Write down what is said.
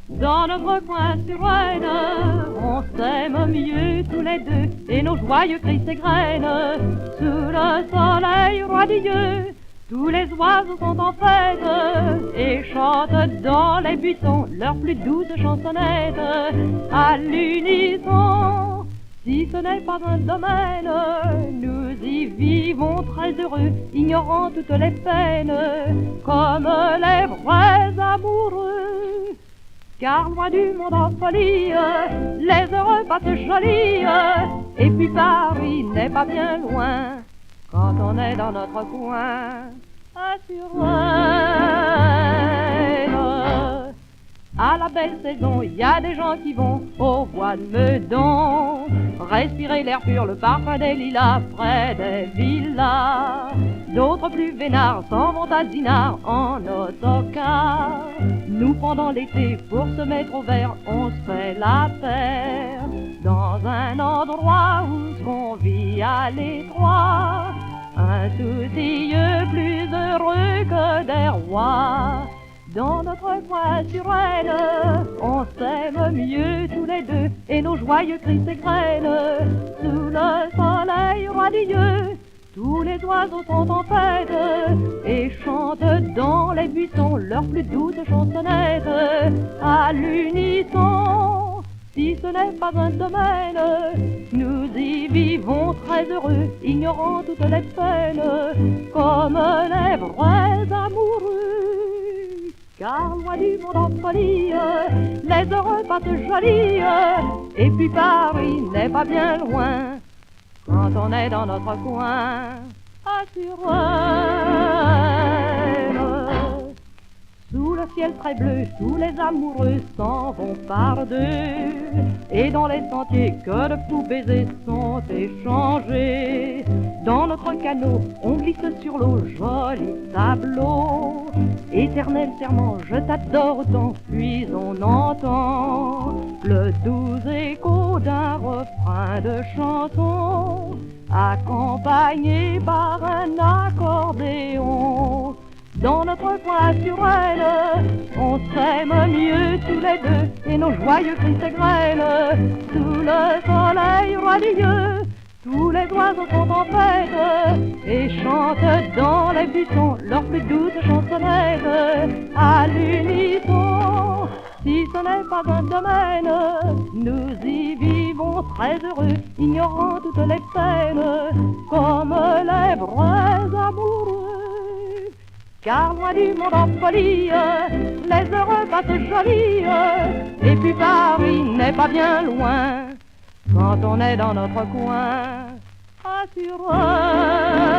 Dans notre coin sur Rennes, on s'aime mieux tous les deux, et nos joyeux cris s'égrènent sous le soleil radieux. Tous les oiseaux sont en fête et chantent dans les buissons leurs plus douces chansonnettes à l'unisson. Si ce n'est pas un domaine, nous y vivons très heureux, ignorant toutes les peines, comme les vrais amoureux. Car loin du monde en folie, les heureux passent jolis, et puis Paris n'est pas bien loin, quand on est dans notre coin, à Suresnes. À la belle saison, y a des gens qui vont au bois de Meudon, respirer l'air pur, le parfum des lilas près des villas. D'autres plus vénards s'en vont à Dinard en autocar. Nous, pendant l'été, pour se mettre au vert, on se fait la paire dans un endroit où on vit à l'étroit, insoucieux, plus heureux que des rois. Dans notre coin sur Rennes, on s'aime mieux tous les deux, et nos joyeux cris s'égrènent sous le soleil radieux. Tous les oiseaux sont en fête et chantent dans les buissons leurs plus douces chansonnettes à l'unisson. Si ce n'est pas un domaine, nous y vivons très heureux, ignorant toutes les peines, comme les vrais amoureux. Car loin du monde en folie, les heureux passent jolis, et puis Paris n'est pas bien loin, quand on est dans notre coin, à Suresnes. Sous le ciel très bleu, tous les amoureux s'en vont par deux, et dans les sentiers que de fous baisers sont échangés. Dans notre canot, on glisse sur l'eau, joli tableau. Éternel serment, je t'adore tant, puis on entend le doux écho d'un refrain de chanson, accompagné par un accordéon. Dans notre coin sur Rennes, on s'aime mieux tous les deux, et nos joyeux cris s'égrènent sous le soleil radieux. Tous les oiseaux sont en fête et chantent dans les buissons leurs plus douces chansonnettes à l'unisson. Si ce n'est pas un domaine, nous y vivons très heureux, ignorant toutes les peines, comme les vrais amoureux. Car loin du monde en folie, les heureux passent jolis, et puis Paris n'est pas bien loin, quand on est dans notre coin, à Suresnes.